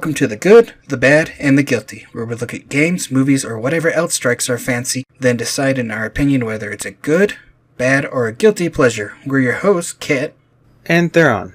welcome to The Good, the Bad, and the Guilty, where we look at games, movies, or whatever else strikes our fancy, then decide in our opinion whether it's a good, bad, or a guilty pleasure. We're your hosts, Kit. And Theron.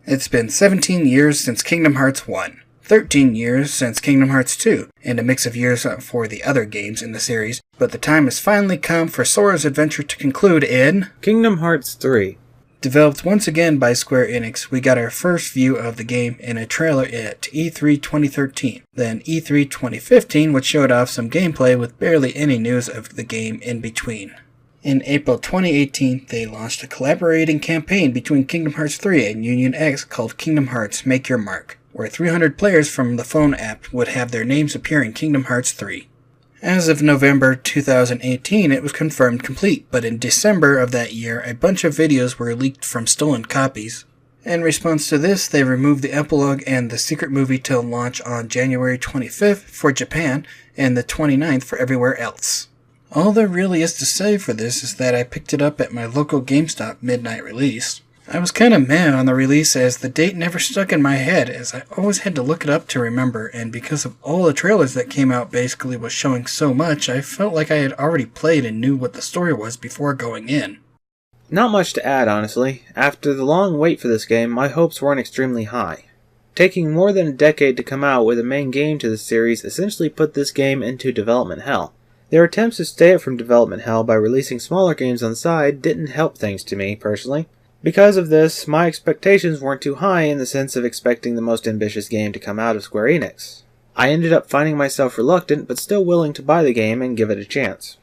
It's been 17 years since Kingdom Hearts 1, 13 years since Kingdom Hearts 2, and a mix of years for the other games in the series, but the time has finally come for Sora's adventure to conclude in Kingdom Hearts 3. Developed once again by Square Enix, we got our first view of the game in a trailer at E3 2013, then E3 2015, which showed off some gameplay with barely any news of the game in between. In April 2018, they launched a collaborating campaign between Kingdom Hearts 3 and Union X called Kingdom Hearts Make Your Mark, where 300 players from the phone app would have their names appear in Kingdom Hearts 3. As of November 2018, it was confirmed complete, but in December of that year, a bunch of videos were leaked from stolen copies. In response to this, they removed the epilogue and the secret movie till launch on January 25th for Japan and the 29th for everywhere else. All there really is to say for this is that I picked it up at my local GameStop midnight release. I was kinda mad on the release as the date never stuck in my head, as I always had to look it up to remember, and because of all the trailers that came out basically was showing so much, I felt like I had already played and knew what the story was before going in. Not much to add, honestly. After the long wait for this game, my hopes weren't extremely high. Taking more than a decade to come out with a main game to the series essentially put this game into development hell. Their attempts to stay it from development hell by releasing smaller games on the side didn't help things to me, personally. Because of this, my expectations weren't too high in the sense of expecting the most ambitious game to come out of Square Enix. I ended up finding myself reluctant but still willing to buy the game and give it a chance.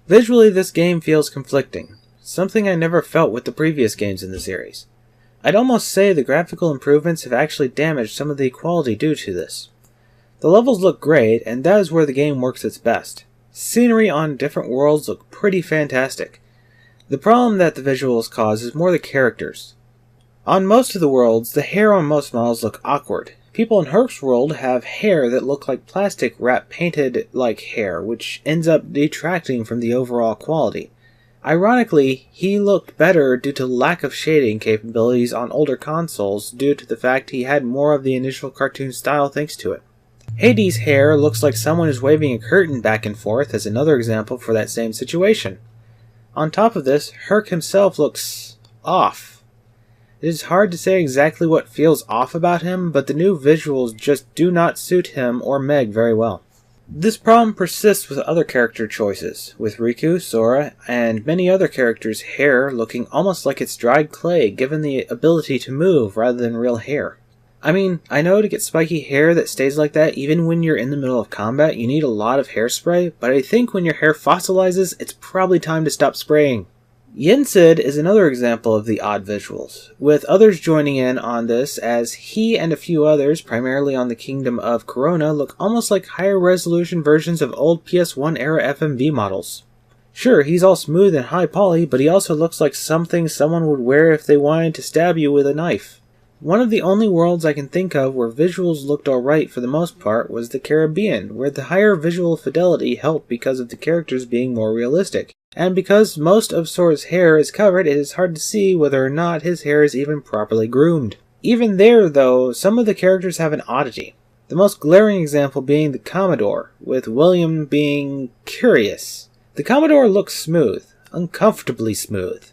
Visually, this game feels conflicting, something I never felt with the previous games in the series. I'd almost say the graphical improvements have actually damaged some of the quality due to this. The levels look great, and that is where the game works its best. Scenery on different worlds look pretty fantastic. The problem that the visuals cause is more the characters. On most of the worlds, the hair on most models look awkward. People in Herc's world have hair that look like plastic wrap painted like hair, which ends up detracting from the overall quality. Ironically, he looked better due to lack of shading capabilities on older consoles due to the fact he had more of the initial cartoon style thanks to it. Hades' hair looks like someone is waving a curtain back and forth as another example for that same situation. On top of this, Herc himself looks off. It is hard to say exactly what feels off about him, but the new visuals just do not suit him or Meg very well. This problem persists with other character choices, with Riku, Sora, and many other characters' hair looking almost like it's dried clay given the ability to move rather than real hair. I mean, I know to get spiky hair that stays like that even when you're in the middle of combat you need a lot of hairspray, but I think when your hair fossilizes, it's probably time to stop spraying. Yensid is another example of the odd visuals, with others joining in on this as he and a few others, primarily on the Kingdom of Corona, look almost like higher resolution versions of old PS1 era FMV models. Sure, he's all smooth and high poly, but he also looks like something someone would wear if they wanted to stab you with a knife. One of the only worlds I can think of where visuals looked alright for the most part was the Caribbean, where the higher visual fidelity helped because of the characters being more realistic. And because most of Sora's hair is covered, it is hard to see whether or not his hair is even properly groomed. Even there, though, some of the characters have an oddity. The most glaring example being the Commodore, with William being curious. The Commodore looks smooth, uncomfortably smooth.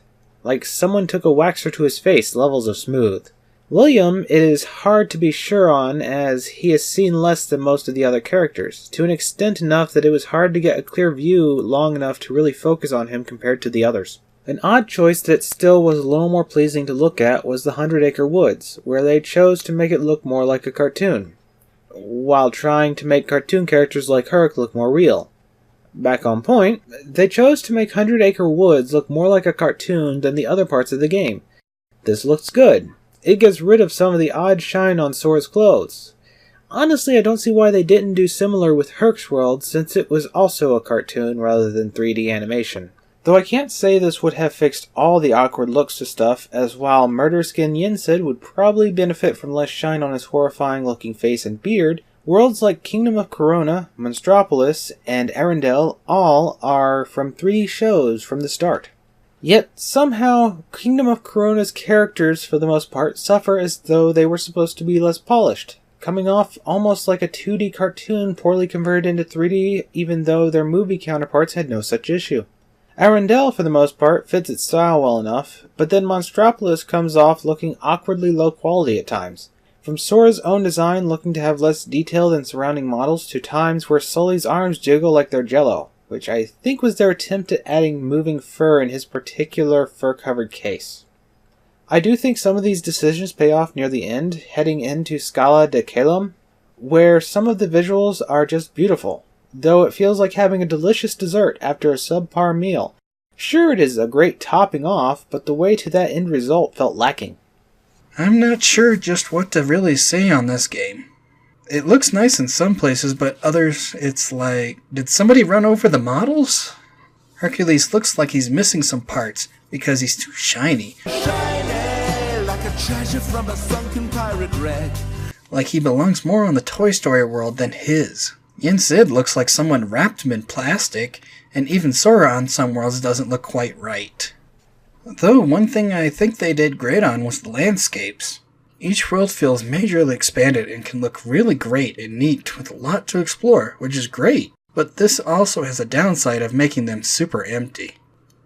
Like someone took a waxer to his face levels of smooth. William, it is hard to be sure on, as he has seen less than most of the other characters, to an extent enough that it was hard to get a clear view long enough to really focus on him compared to the others. An odd choice that still was a little more pleasing to look at was the 100 Acre Woods, where they chose to make it look more like a cartoon, while trying to make cartoon characters like Herc look more real. Back on point, they chose to make 100 Acre Woods look more like a cartoon than the other parts of the game. This looks good. It gets rid of some of the odd shine on Sora's clothes. Honestly, I don't see why they didn't do similar with Herc's world, since it was also a cartoon rather than 3D animation. Though I can't say this would have fixed all the awkward looks to stuff, as while Murder Skin Yensid would probably benefit from less shine on his horrifying looking face and beard, worlds like Kingdom of Corona, Monstropolis, and Arendelle all are from 3D shows from the start. Yet, somehow, Kingdom of Corona's characters, for the most part, suffer as though they were supposed to be less polished. coming off almost like a 2D cartoon poorly converted into 3D, even though their movie counterparts had no such issue. Arendelle, for the most part, fits its style well enough, but then Monstropolis comes off looking awkwardly low quality at times. From Sora's own design looking to have less detail than surrounding models to times where Sully's arms jiggle like they're jello, which I think was their attempt at adding moving fur in his particular fur-covered case. I do think some of these decisions pay off near the end, heading into Scala de Calum, where some of the visuals are just beautiful, though it feels like having a delicious dessert after a subpar meal. Sure, it is a great topping off, but the way to that end result felt lacking. I'm not sure just what to really say on this game. It looks nice in some places, but others it's like, did somebody run over the models? Hercules looks like he's missing some parts because he's too shiny. Shiny like a treasure from a sunken pirate wreck. Like he belongs more on the Toy Story world than his. Yin Sid looks like someone wrapped him in plastic, and even Sora on some worlds doesn't look quite right. Though one thing I think they did great on was the landscapes. Each world feels majorly expanded and can look really great and neat with a lot to explore, which is great, but this also has a downside of making them super empty.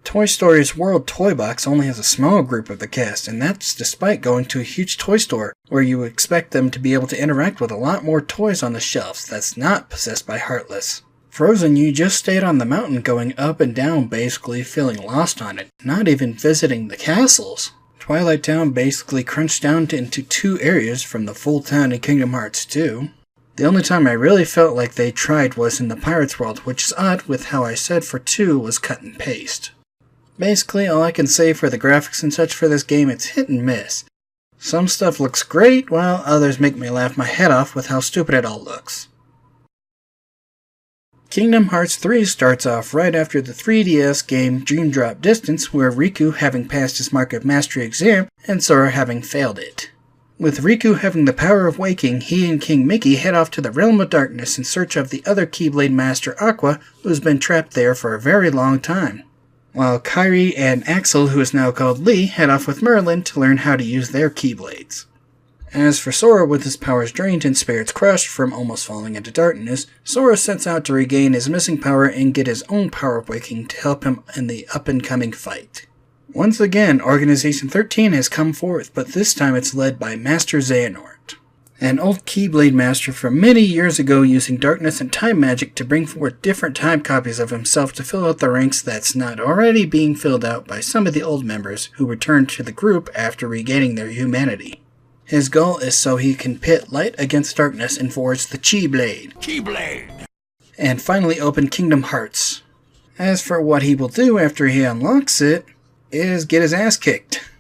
Toy Story's World Toy Box only has a small group of the cast, and that's despite going to a huge toy store where you expect them to be able to interact with a lot more toys on the shelves that's not possessed by Heartless. Frozen, you just stayed on the mountain going up and down, basically feeling lost on it, not even visiting the castles. Twilight Town basically crunched down into 2 areas from the full town in Kingdom Hearts 2. The only time I really felt like they tried was in the Pirates world, which is odd with how I said for 2 was cut and paste. Basically, all I can say for the graphics and such for this game, it's hit and miss. Some stuff looks great, while others make me laugh my head off with how stupid it all looks. Kingdom Hearts 3 starts off right after the 3DS game Dream Drop Distance, where Riku having passed his Mark of Mastery exam and Sora having failed it. With Riku having the power of waking, he and King Mickey head off to the Realm of Darkness in search of the other Keyblade Master Aqua, who's been trapped there for a very long time. While Kairi and Axel, who is now called Lee, head off with Merlin to learn how to use their Keyblades. As for Sora, with his powers drained and spirits crushed from almost falling into darkness, Sora sets out to regain his missing power and get his own power of waking to help him in the up-and-coming fight. Once again, Organization 13 has come forth, but this time it's led by Master Xehanort, an old Keyblade master from many years ago using darkness and time magic to bring forth different time copies of himself to fill out the ranks that's not already being filled out by some of the old members who returned to the group after regaining their humanity. His goal is so he can pit light against darkness and forge the Keyblade, and finally open Kingdom Hearts. As for what he will do after he unlocks it, is get his ass kicked.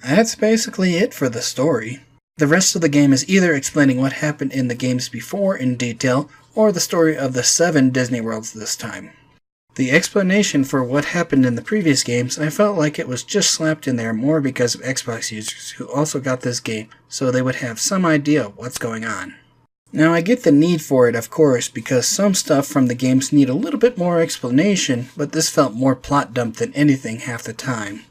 That's basically it for the story. The rest of the game is either explaining what happened in the games before in detail, or the story of the 7 Disney worlds this time. The explanation for what happened in the previous games, I felt like it was just slapped in there more because of Xbox users who also got this game, so they would have some idea of what's going on. Now I get the need for it, of course, because some stuff from the games need a little bit more explanation, but this felt more plot dump than anything half the time.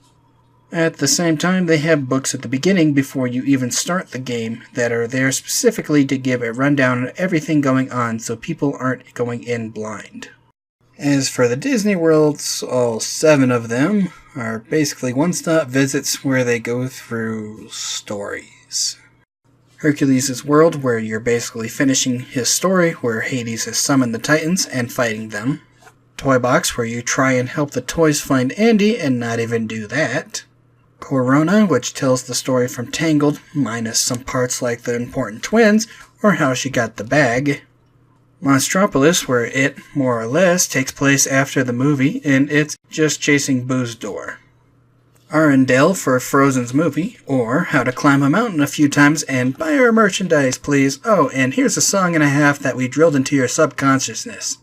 At the same time, they have books at the beginning before you even start the game that are there specifically to give a rundown of everything going on so people aren't going in blind. As for the Disney worlds, all 7 of them are basically one-stop visits where they go through stories. Hercules' world, where you're basically finishing his story, where Hades has summoned the Titans and fighting them. Toy Box, where you try and help the toys find Andy and not even do that. Corona, which tells the story from Tangled, minus some parts like the important twins, or how she got the bag. Monstropolis, where it, more or less, takes place after the movie, and it's just chasing Boo's door. Arendelle for Frozen's movie, or How to Climb a Mountain a few times and buy our merchandise, please. Oh, and here's a song and a half that we drilled into your subconsciousness.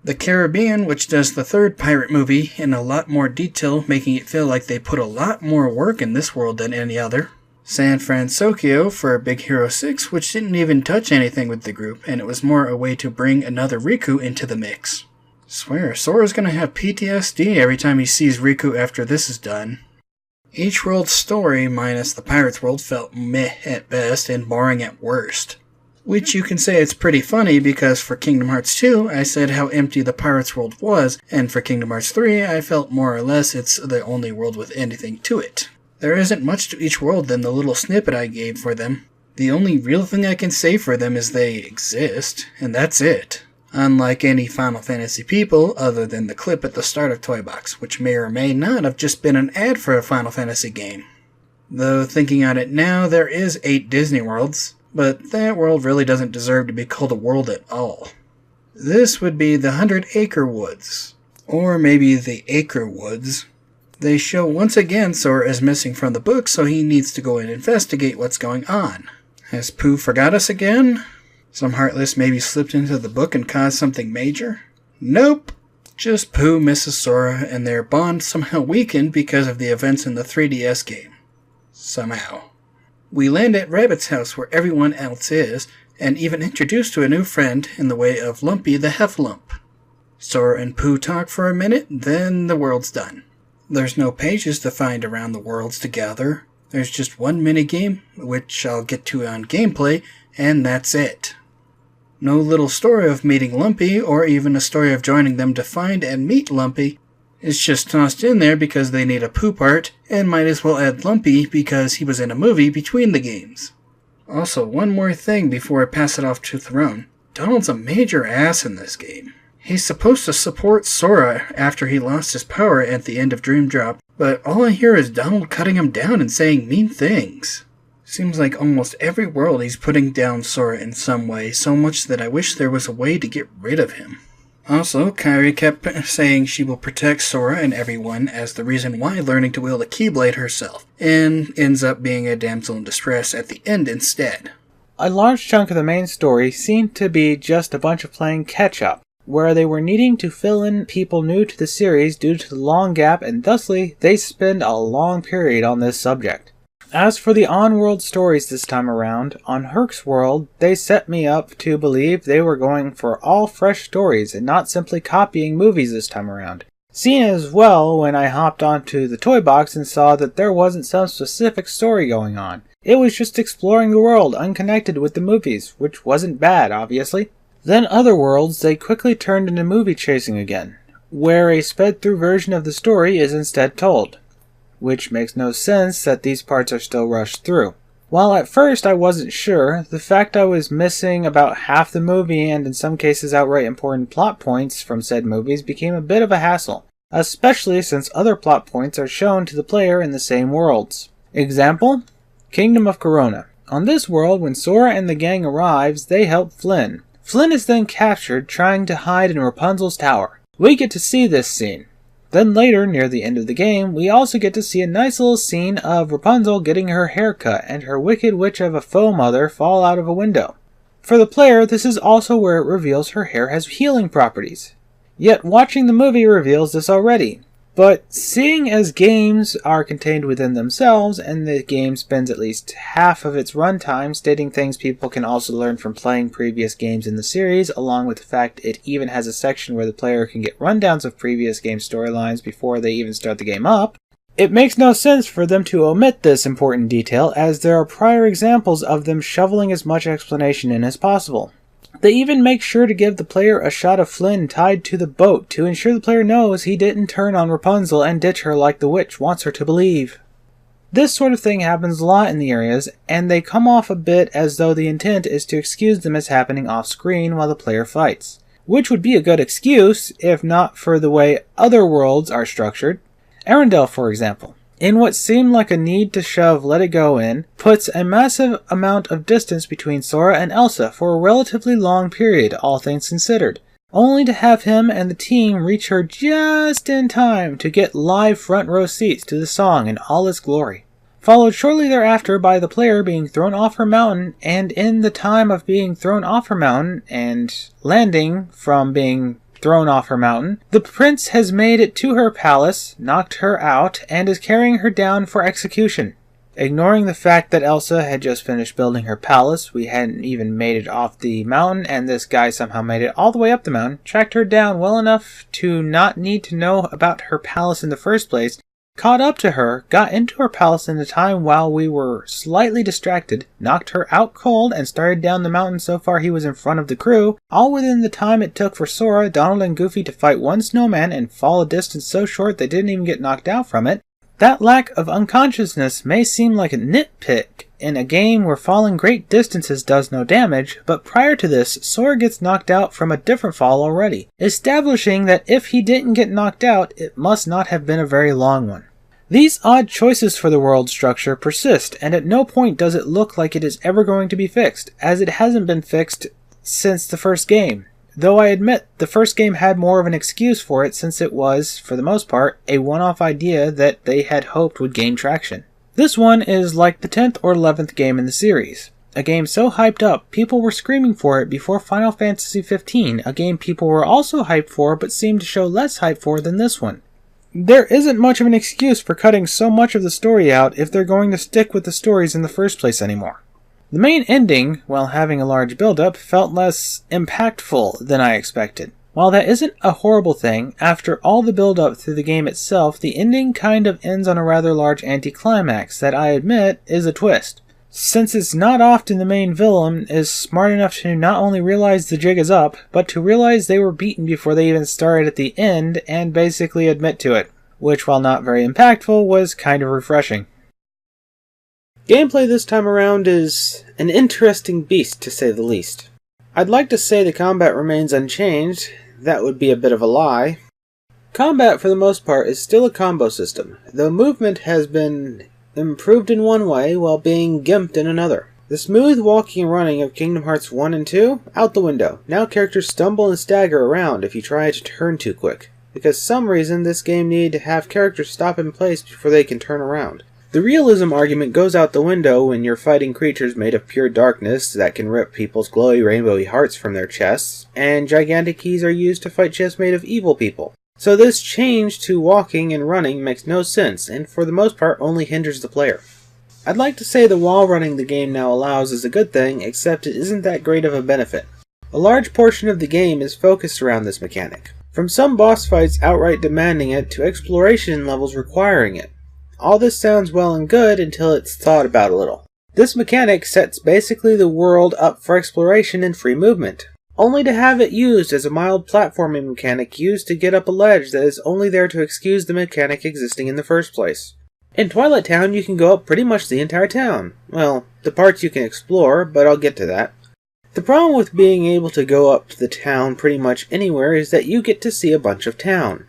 The Caribbean, which does the 3rd pirate movie in a lot more detail, making it feel like they put a lot more work in this world than any other. San Francisco for Big Hero 6, which didn't even touch anything with the group, and it was more a way to bring another Riku into the mix. Swear, Sora's gonna have PTSD every time he sees Riku after this is done. Each world's story, minus the Pirates world, felt meh at best and boring at worst. Which you can say it's pretty funny because for Kingdom Hearts 2, I said how empty the Pirates world was, and for Kingdom Hearts 3, I felt more or less it's the only world with anything to it. There isn't much to each world than the little snippet I gave for them. The only real thing I can say for them is they exist, and that's it. Unlike any Final Fantasy people, other than the clip at the start of Toy Box, which may or may not have just been an ad for a Final Fantasy game. Though thinking on it now, there is 8 Disney worlds, but that world really doesn't deserve to be called a world at all. This would be the 100-Acre Woods, or maybe the Acre Woods. They show once again Sora is missing from the book, so he needs to go and investigate what's going on. Has Pooh forgot us again? Some Heartless maybe slipped into the book and caused something major? Nope! Just Pooh misses Sora, and their bond somehow weakened because of the events in the 3DS game. Somehow. We land at Rabbit's house where everyone else is, and even introduced to a new friend in the way of Lumpy the Heffalump. Sora and Pooh talk for a minute, then the world's done. There's no pages to find around the worlds to gather. There's just one minigame, which I'll get to on gameplay, and that's it. No little story of meeting Lumpy, or even a story of joining them to find and meet Lumpy. It's just tossed in there because they need a Pooh part, and might as well add Lumpy because he was in a movie between the games. Also, one more thing before I pass it off to Throne. Donald's a major ass in this game. He's supposed to support Sora after he lost his power at the end of Dream Drop, but all I hear is Donald cutting him down and saying mean things. Seems like almost every world he's putting down Sora in some way, so much that I wish there was a way to get rid of him. Also, Kairi kept saying she will protect Sora and everyone as the reason why learning to wield a Keyblade herself, and ends up being a damsel in distress at the end instead. A large chunk of the main story seemed to be just a bunch of playing catch-up, where they were needing to fill in people new to the series due to the long gap, and thusly, they spend a long period on this subject. As for the on-world stories this time around, on Herc's world, they set me up to believe they were going for all fresh stories and not simply copying movies this time around. Seen as well when I hopped onto the toy box and saw that there wasn't some specific story going on. It was just exploring the world unconnected with the movies, which wasn't bad, obviously. Then other worlds they quickly turned into movie chasing again, where a sped-through version of the story is instead told. Which makes no sense that these parts are still rushed through. While at first I wasn't sure, the fact I was missing about half the movie and in some cases outright important plot points from said movies became a bit of a hassle, especially since other plot points are shown to the player in the same worlds. Example? Kingdom of Corona. On this world, when Sora and the gang arrives, they help Flynn. Flynn is then captured trying to hide in Rapunzel's tower. We get to see this scene. Then later, near the end of the game, we also get to see a nice little scene of Rapunzel getting her hair cut and her wicked witch of a faux mother fall out of a window. For the player, this is also where it reveals her hair has healing properties. Yet watching the movie reveals this already. But seeing as games are contained within themselves, and the game spends at least half of its runtime stating things people can also learn from playing previous games in the series, along with the fact it even has a section where the player can get rundowns of previous game storylines before they even start the game up, it makes no sense for them to omit this important detail, as there are prior examples of them shoveling as much explanation in as possible. They even make sure to give the player a shot of Flynn tied to the boat to ensure the player knows he didn't turn on Rapunzel and ditch her like the witch wants her to believe. This sort of thing happens a lot in the areas, and they come off a bit as though the intent is to excuse them as happening off screen while the player fights. Which would be a good excuse, if not for the way other worlds are structured. Arendelle, for example, in what seemed like a need to shove Let It Go in, puts a massive amount of distance between Sora and Elsa for a relatively long period, all things considered, only to have him and the team reach her just in time to get live front row seats to the song in all its glory. Followed shortly thereafter by the player being thrown off her mountain, and in the time of being thrown off her mountain and landing from being thrown off her mountain, the prince has made it to her palace, knocked her out, and is carrying her down for execution. Ignoring the fact that Elsa had just finished building her palace, we hadn't even made it off the mountain, and this guy somehow made it all the way up the mountain, tracked her down well enough to not need to know about her palace in the first place, caught up to her, got into her palace in a time while we were slightly distracted, knocked her out cold, and started down the mountain so far he was in front of the crew, all within the time it took for Sora, Donald, and Goofy to fight one snowman and fall a distance so short they didn't even get knocked out from it. That lack of unconsciousness may seem like a nitpick in a game where falling great distances does no damage, but prior to this, Sora gets knocked out from a different fall already, establishing that if he didn't get knocked out, it must not have been a very long one. These odd choices for the world structure persist, and at no point does it look like it is ever going to be fixed, as it hasn't been fixed since the first game. Though I admit the first game had more of an excuse for it since it was, for the most part, a one-off idea that they had hoped would gain traction. This one is like the 10th or 11th game in the series. A game so hyped up, people were screaming for it before Final Fantasy XV, a game people were also hyped for but seemed to show less hype for than this one. There isn't much of an excuse for cutting so much of the story out if they're going to stick with the stories in the first place anymore. The main ending, while having a large build-up, felt less impactful than I expected. While that isn't a horrible thing, after all the build-up through the game itself, the ending kind of ends on a rather large anticlimax that I admit is a twist. Since it's not often the main villain is smart enough to not only realize the jig is up, but to realize they were beaten before they even started at the end and basically admit to it, which while not very impactful was kind of refreshing. Gameplay this time around is an interesting beast, to say the least. I'd like to say the combat remains unchanged. That would be a bit of a lie. Combat, for the most part, is still a combo system, though movement has been improved in one way while being gimped in another. The smooth walking and running of Kingdom Hearts 1 and 2? Out the window. Now characters stumble and stagger around if you try to turn too quick, because for some reason this game needed to have characters stop in place before they can turn around. The realism argument goes out the window when you're fighting creatures made of pure darkness that can rip people's glowy rainbowy hearts from their chests, and gigantic keys are used to fight chests made of evil people. So this change to walking and running makes no sense, and for the most part only hinders the player. I'd like to say the wall running the game now allows is a good thing, except it isn't that great of a benefit. A large portion of the game is focused around this mechanic, from some boss fights outright demanding it to exploration levels requiring it. All this sounds well and good until it's thought about a little. This mechanic sets basically the world up for exploration and free movement, only to have it used as a mild platforming mechanic used to get up a ledge that is only there to excuse the mechanic existing in the first place. In Twilight Town you can go up pretty much the entire town. Well, the parts you can explore, but I'll get to that. The problem with being able to go up to the town pretty much anywhere is that you get to see a bunch of town.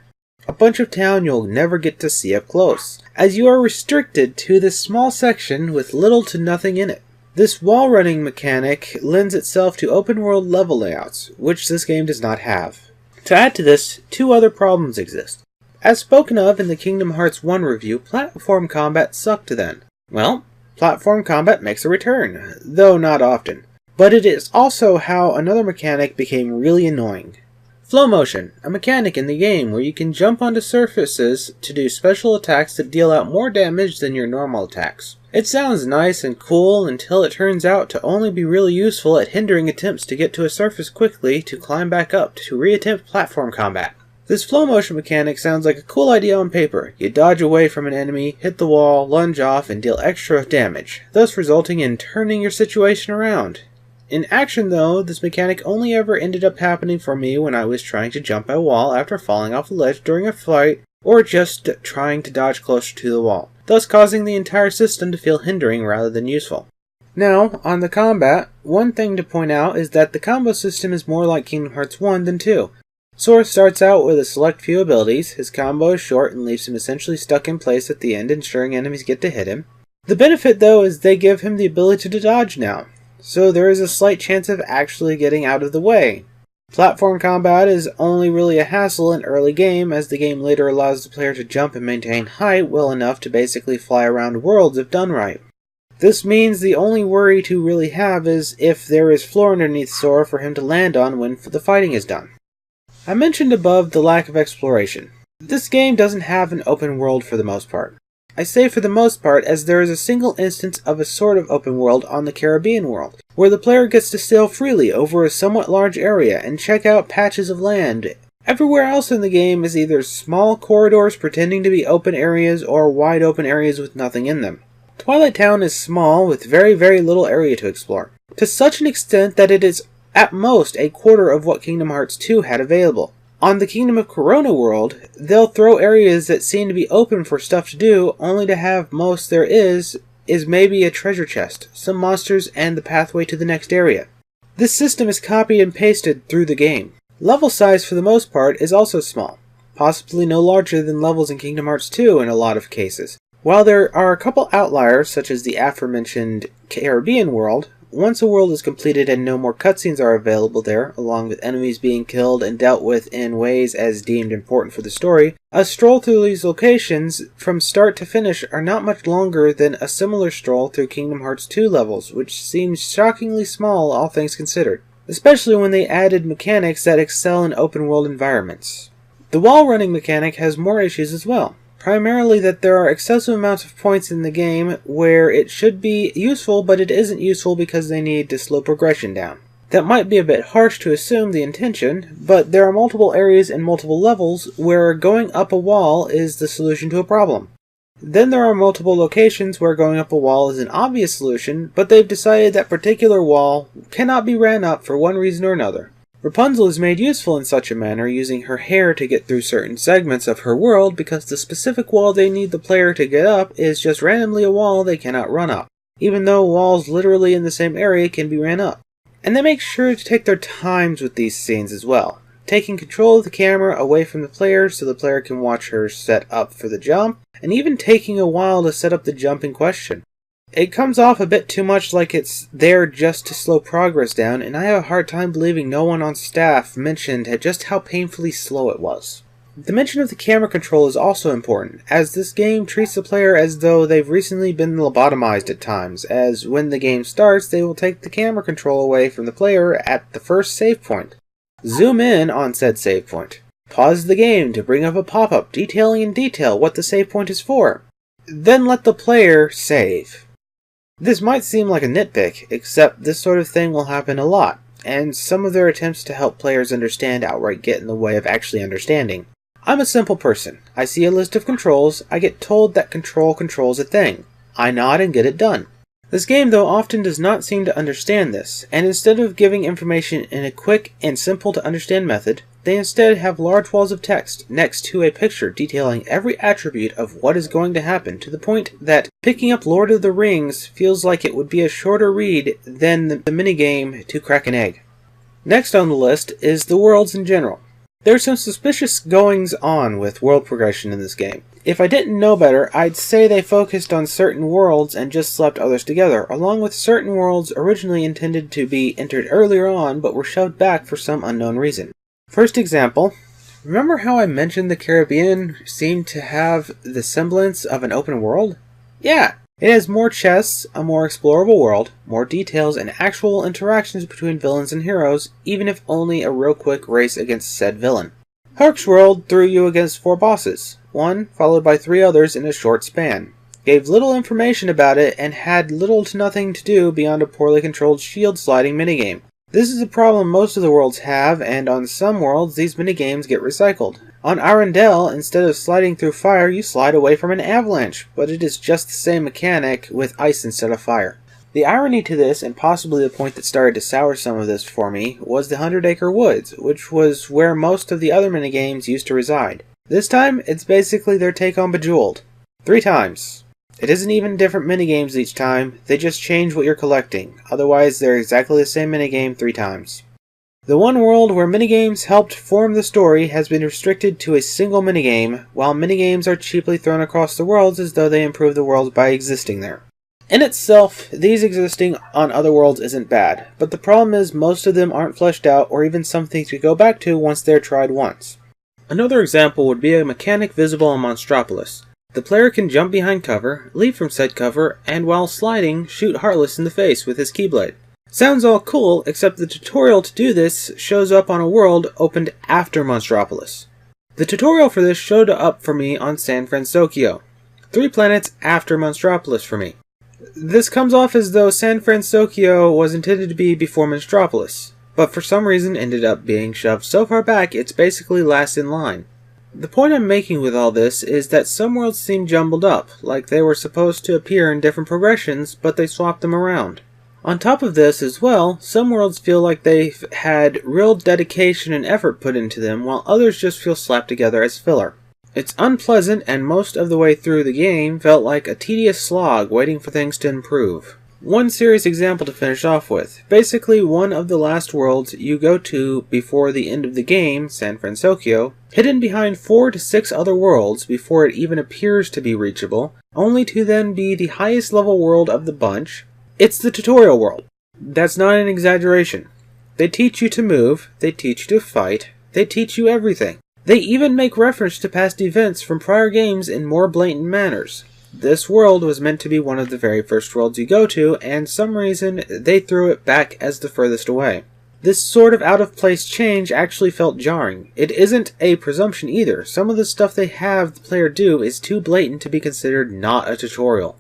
A bunch of town you'll never get to see up close, as you are restricted to this small section with little to nothing in it. This wall running mechanic lends itself to open world level layouts, which this game does not have. To add to this, two other problems exist. As spoken of in the Kingdom Hearts 1 review, platform combat sucked then. Well, platform combat makes a return, though not often. But it is also how another mechanic became really annoying. Flow motion, a mechanic in the game where you can jump onto surfaces to do special attacks that deal out more damage than your normal attacks. It sounds nice and cool until it turns out to only be really useful at hindering attempts to get to a surface quickly to climb back up to re-attempt platform combat. This flow motion mechanic sounds like a cool idea on paper. You dodge away from an enemy, hit the wall, lunge off, and deal extra damage, thus resulting in turning your situation around. In action though, this mechanic only ever ended up happening for me when I was trying to jump a wall after falling off a ledge during a fight, or just trying to dodge closer to the wall, thus causing the entire system to feel hindering rather than useful. Now, on the combat, one thing to point out is that the combo system is more like Kingdom Hearts 1 than 2. Sora starts out with a select few abilities, his combo is short and leaves him essentially stuck in place at the end, ensuring enemies get to hit him. The benefit though is they give him the ability to dodge now, so there is a slight chance of actually getting out of the way. Platform combat is only really a hassle in early game, as the game later allows the player to jump and maintain height well enough to basically fly around worlds if done right. This means the only worry to really have is if there is floor underneath Sora for him to land on when the fighting is done. I mentioned above the lack of exploration. This game doesn't have an open world for the most part. I say for the most part as there is a single instance of a sort of open world on the Caribbean world, where the player gets to sail freely over a somewhat large area and check out patches of land Everywhere else in the game is either small corridors pretending to be open areas or wide open areas with nothing in them. Twilight Town is small with very, very little area to explore, to such an extent that it is at most a quarter of what Kingdom Hearts 2 had available. On the Kingdom of Corona world, they'll throw areas that seem to be open for stuff to do, only to have most there is maybe a treasure chest, some monsters, and the pathway to the next area. This system is copied and pasted through the game. Level size for the most part is also small, possibly no larger than levels in Kingdom Hearts 2 in a lot of cases. While there are a couple outliers, such as the aforementioned Caribbean world, once a world is completed and no more cutscenes are available there, along with enemies being killed and dealt with in ways as deemed important for the story, a stroll through these locations from start to finish are not much longer than a similar stroll through Kingdom Hearts 2 levels, which seems shockingly small all things considered, especially when they added mechanics that excel in open world environments. The wall running mechanic has more issues as well. Primarily that there are excessive amounts of points in the game where it should be useful, but it isn't useful because they need to slow progression down. That might be a bit harsh to assume the intention, but there are multiple areas and multiple levels where going up a wall is the solution to a problem. Then there are multiple locations where going up a wall is an obvious solution, but they've decided that particular wall cannot be ran up for one reason or another. Rapunzel is made useful in such a manner, using her hair to get through certain segments of her world because the specific wall they need the player to get up is just randomly a wall they cannot run up, even though walls literally in the same area can be ran up. And they make sure to take their times with these scenes as well, taking control of the camera away from the player so the player can watch her set up for the jump, and even taking a while to set up the jump in question. It comes off a bit too much like it's there just to slow progress down, and I have a hard time believing no one on staff mentioned just how painfully slow it was. The mention of the camera control is also important, as this game treats the player as though they've recently been lobotomized at times, as when the game starts they will take the camera control away from the player at the first save point. Zoom in on said save point. Pause the game to bring up a pop-up detailing in detail what the save point is for. Then let the player save. This might seem like a nitpick, except this sort of thing will happen a lot, and some of their attempts to help players understand outright get in the way of actually understanding. I'm a simple person. I see a list of controls, I get told that control controls a thing. I nod and get it done. This game, though, often does not seem to understand this, and instead of giving information in a quick and simple to understand method, they instead have large walls of text next to a picture detailing every attribute of what is going to happen, to the point that picking up Lord of the Rings feels like it would be a shorter read than the minigame to crack an egg. Next on the list is the worlds in general. There's some suspicious goings on with world progression in this game. If I didn't know better, I'd say they focused on certain worlds and just slapped others together, along with certain worlds originally intended to be entered earlier on but were shoved back for some unknown reason. First example, remember how I mentioned the Caribbean seemed to have the semblance of an open world? Yeah, it has more chests, a more explorable world, more details, and actual interactions between villains and heroes, even if only a real quick race against said villain. Hark's world threw you against 4 bosses, one followed by 3 others in a short span, gave little information about it, and had little to nothing to do beyond a poorly controlled shield sliding minigame. This is a problem most of the worlds have, and on some worlds these minigames get recycled. On Arendelle, instead of sliding through fire, you slide away from an avalanche, but it is just the same mechanic with ice instead of fire. The irony to this, and possibly the point that started to sour some of this for me, was the 100 Acre Woods, which was where most of the other minigames used to reside. This time, it's basically their take on Bejeweled. 3 times. It isn't even different minigames each time, they just change what you're collecting, otherwise they're exactly the same minigame 3 times. The one world where minigames helped form the story has been restricted to a single minigame, while minigames are cheaply thrown across the worlds as though they improve the worlds by existing there. In itself, these existing on other worlds isn't bad, but the problem is most of them aren't fleshed out or even something to go back to once they're tried once. Another example would be a mechanic visible on Monstropolis. The player can jump behind cover, leap from said cover, and while sliding, shoot Heartless in the face with his Keyblade. Sounds all cool, except the tutorial to do this shows up on a world opened after Monstropolis. The tutorial for this showed up for me on San Francisco, 3 planets after Monstropolis for me. This comes off as though San Francisco was intended to be before Monstropolis. but for some reason ended up being shoved so far back it's basically last in line. The point I'm making with all this is that some worlds seem jumbled up, like they were supposed to appear in different progressions, but they swapped them around. On top of this as well, some worlds feel like they've had real dedication and effort put into them, while others just feel slapped together as filler. It's unpleasant, and most of the way through the game felt like a tedious slog waiting for things to improve. One serious example to finish off with. Basically, one of the last worlds you go to before the end of the game, San Francisco, hidden behind 4 to 6 other worlds before it even appears to be reachable, only to then be the highest level world of the bunch. It's the tutorial world. That's not an exaggeration. They teach you to move, they teach you to fight, they teach you everything. They even make reference to past events from prior games in more blatant manners. This world was meant to be one of the very first worlds you go to, and some reason they threw it back as the furthest away. This sort of out-of-place change actually felt jarring. It isn't a presumption either. Some of the stuff they have the player do is too blatant to be considered not a tutorial.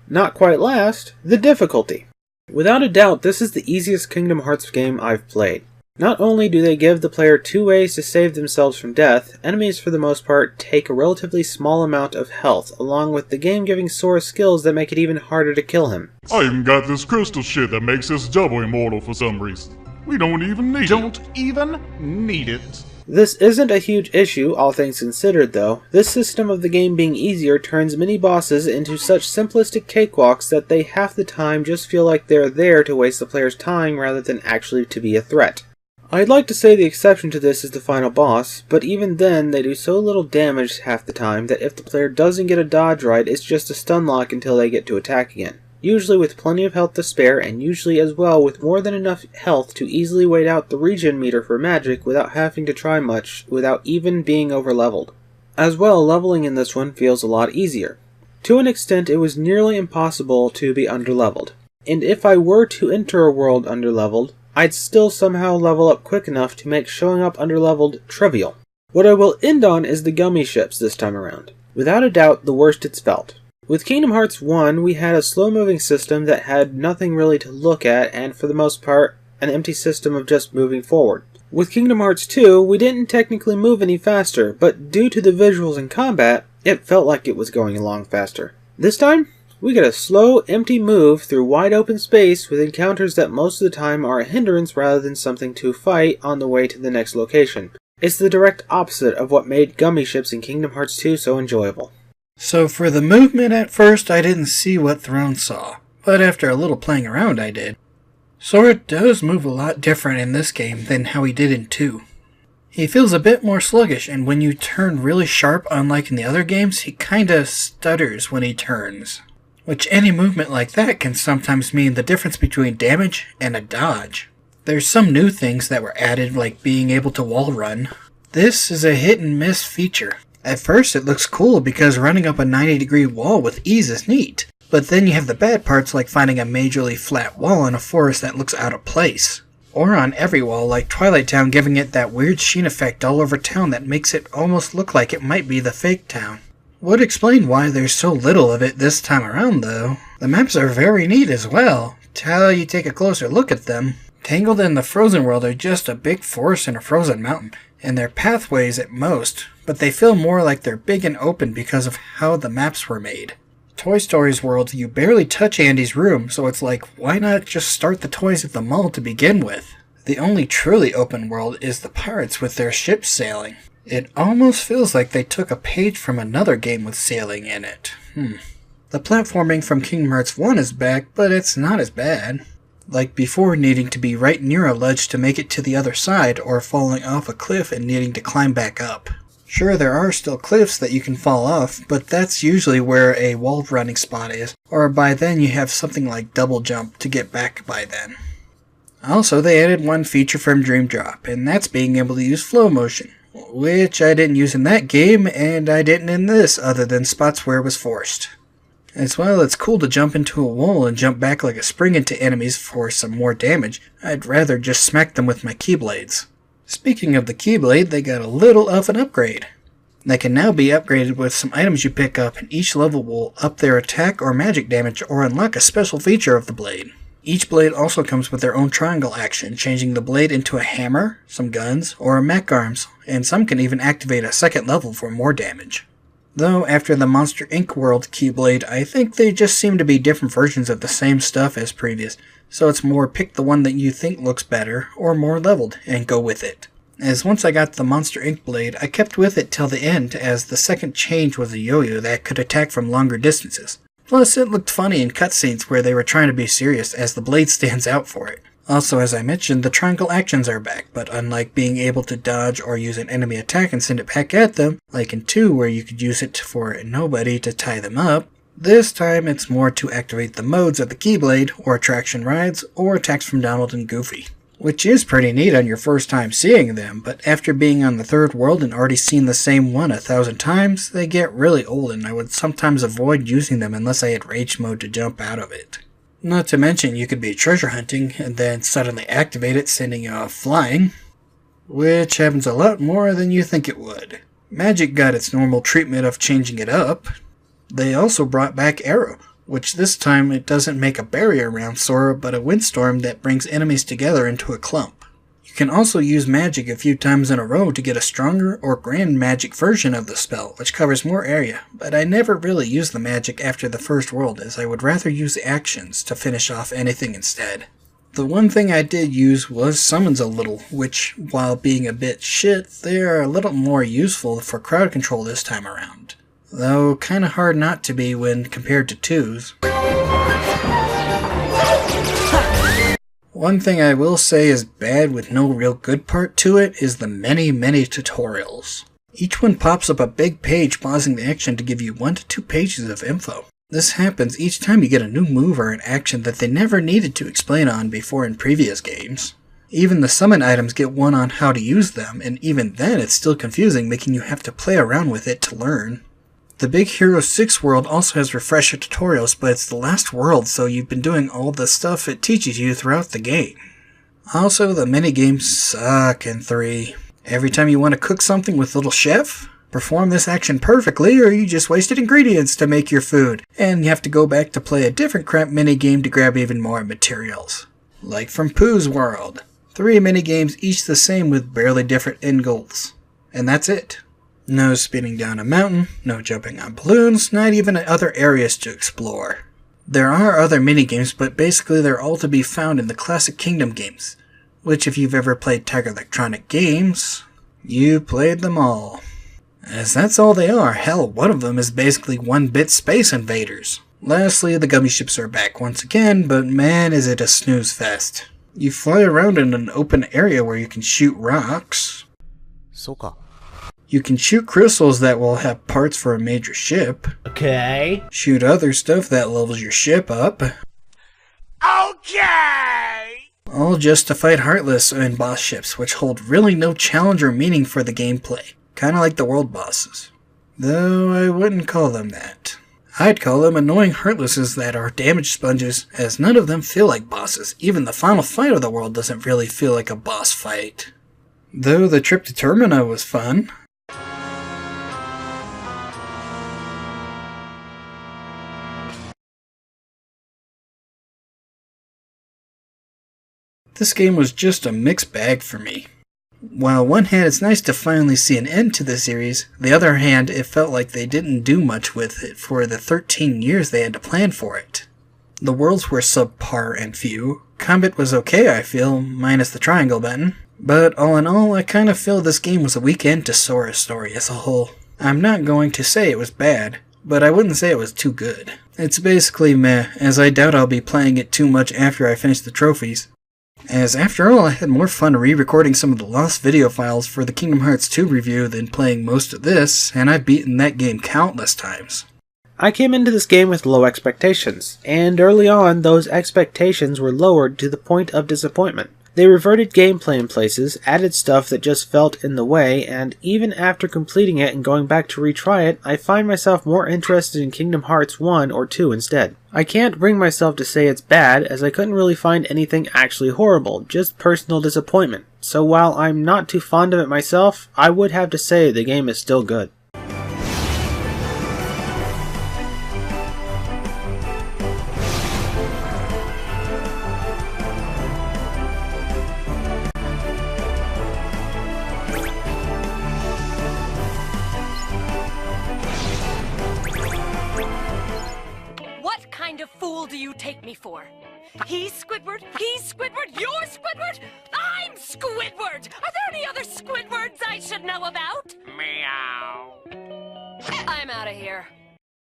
Not quite last, the difficulty. Without a doubt, this is the easiest Kingdom Hearts game I've played. Not only do they give the player 2 ways to save themselves from death, enemies for the most part take a relatively small amount of health, along with the game giving Sora skills that make it even harder to kill him. I even got this crystal shit that makes us double immortal for some reason. We don't even need it. Don't even need it. This isn't a huge issue, all things considered though. This system of the game being easier turns many bosses into such simplistic cakewalks that they half the time just feel like they're there to waste the player's time rather than actually to be a threat. I'd like to say the exception to this is the final boss, but even then they do so little damage half the time that if the player doesn't get a dodge right, it's just a stun lock until they get to attack again. Usually with plenty of health to spare, and usually as well with more than enough health to easily wait out the regen meter for magic without having to try much, without even being over-leveled. As well, leveling in this one feels a lot easier. To an extent, it was nearly impossible to be underleveled. And if I were to enter a world underleveled, I'd still somehow level up quick enough to make showing up underleveled trivial. What I will end on is the gummy ships this time around. Without a doubt, the worst it's felt. With Kingdom Hearts 1, we had a slow-moving system that had nothing really to look at, and for the most part, an empty system of just moving forward. With Kingdom Hearts 2, we didn't technically move any faster, but due to the visuals and combat, it felt like it was going along faster. This time, we get a slow, empty move through wide-open space with encounters that most of the time are a hindrance rather than something to fight on the way to the next location. It's the direct opposite of what made gummy ships in Kingdom Hearts 2 so enjoyable. So for the movement at first I didn't see what Throne saw, but after a little playing around I did. Sora does move a lot different in this game than how he did in 2. He feels a bit more sluggish, and when you turn really sharp, unlike in the other games, he kinda stutters when he turns. Which any movement like that can sometimes mean the difference between damage and a dodge. There's some new things that were added, like being able to wall run. This is a hit and miss feature. At first it looks cool because running up a 90-degree wall with ease is neat, but then you have the bad parts like finding a majorly flat wall in a forest that looks out of place. Or on every wall like Twilight Town, giving it that weird sheen effect all over town that makes it almost look like it might be the fake town. Would explain why there's so little of it this time around though. The maps are very neat as well, till you take a closer look at them. Tangled and the Frozen World are just a big forest and a frozen mountain, and they're pathways at most, but they feel more like they're big and open because of how the maps were made. Toy Story's world, you barely touch Andy's room, so it's like, why not just start the toys at the mall to begin with? The only truly open world is the pirates with their ships sailing. It almost feels like they took a page from another game with sailing in it. The platforming from Kingdom Hearts 1 is back, but it's not as bad. Like before, needing to be right near a ledge to make it to the other side, or falling off a cliff and needing to climb back up. Sure, there are still cliffs that you can fall off, but that's usually where a wall running spot is, or by then you have something like double jump to get back by then. Also, they added one feature from Dream Drop, and that's being able to use flow motion, which I didn't use in that game, and I didn't in this, other than spots where it was forced. As well, it's cool to jump into a wall and jump back like a spring into enemies for some more damage. I'd rather just smack them with my Keyblades. Speaking of the Keyblade, they got a little of an upgrade. They can now be upgraded with some items you pick up, and each level will up their attack or magic damage or unlock a special feature of the blade. Each blade also comes with their own triangle action, changing the blade into a hammer, some guns, or mech arms, and some can even activate a second level for more damage. Though after the Monster Inc. World Keyblade, I think they just seem to be different versions of the same stuff as previous, so it's more pick the one that you think looks better, or more leveled, and go with it. As once I got the Monster Inc. blade, I kept with it till the end, as the second change was a yo-yo that could attack from longer distances. Plus, it looked funny in cutscenes where they were trying to be serious, as the blade stands out for it. Also, as I mentioned, the triangle actions are back, but unlike being able to dodge or use an enemy attack and send it back at them, like in 2 where you could use it for nobody to tie them up, this time it's more to activate the modes of the Keyblade, or attraction rides, or attacks from Donald and Goofy. Which is pretty neat on your first time seeing them, but after being on the third world and already seen the same one 1,000 times, they get really old and I would sometimes avoid using them unless I had rage mode to jump out of it. Not to mention you could be treasure hunting and then suddenly activate it sending you off flying, which happens a lot more than you think it would. Magic got its normal treatment of changing it up. They also brought back Arrow, which this time it doesn't make a barrier around Sora but a windstorm that brings enemies together into a clump. You can also use magic a few times in a row to get a stronger or grand magic version of the spell, which covers more area, but I never really used the magic after the first world as I would rather use the actions to finish off anything instead. The one thing I did use was summons a little, which, while being a bit shit, they are a little more useful for crowd control this time around. Though kinda hard not to be when compared to 2's. One thing I will say is bad with no real good part to it is the many tutorials. Each one pops up a big page pausing the action to give you 1 to 2 pages of info. This happens each time you get a new move or an action that they never needed to explain on before in previous games. Even the summon items get one on how to use them, and even then it's still confusing, making you have to play around with it to learn. The Big Hero 6 world also has refresher tutorials, but it's the last world, so you've been doing all the stuff it teaches you throughout the game. Also, the minigames suck in 3. Every time you want to cook something with Little Chef, perform this action perfectly or you just wasted ingredients to make your food, and you have to go back to play a different crap minigame to grab even more materials. Like from Pooh's World. 3 minigames each the same with barely different end goals. And that's it. No speeding down a mountain, no jumping on balloons, not even other areas to explore. There are other minigames, but basically they're all to be found in the classic Kingdom games, which if you've ever played Tiger Electronic Games, you played them all. As that's all they are. Hell, one of them is basically 1-bit Space Invaders. Lastly, the gummy ships are back once again, but man is it a snooze fest. You fly around in an open area where you can shoot rocks. You can shoot crystals that will have parts for a major ship. Okay. Shoot other stuff that levels your ship up. Okay! All just to fight Heartless and boss ships, which hold really no challenge or meaning for the gameplay. Kinda like the world bosses. Though I wouldn't call them that. I'd call them annoying Heartlesses that are damage sponges, as none of them feel like bosses. Even the final fight of the world doesn't really feel like a boss fight. Though the trip to Termina was fun. This game was just a mixed bag for me. While on one hand it's nice to finally see an end to the series, the other hand it felt like they didn't do much with it for the 13 years they had to plan for it. The worlds were subpar and few. Combat was okay, I feel, minus the triangle button. But all in all, I kind of feel this game was a weak end to Sora's story as a whole. I'm not going to say it was bad, but I wouldn't say it was too good. It's basically meh, as I doubt I'll be playing it too much after I finish the trophies. As after all, I had more fun re-recording some of the lost video files for the Kingdom Hearts 2 review than playing most of this, and I've beaten that game countless times. I came into this game with low expectations, and early on those expectations were lowered to the point of disappointment. They reverted gameplay in places, added stuff that just felt in the way, and even after completing it and going back to retry it, I find myself more interested in Kingdom Hearts 1 or 2 instead. I can't bring myself to say it's bad, as I couldn't really find anything actually horrible, just personal disappointment. So while I'm not too fond of it myself, I would have to say the game is still good. fool do you take me for? He's Squidward, you're Squidward, I'm Squidward! Are there any other Squidwards I should know about? Meow. I'm out of here.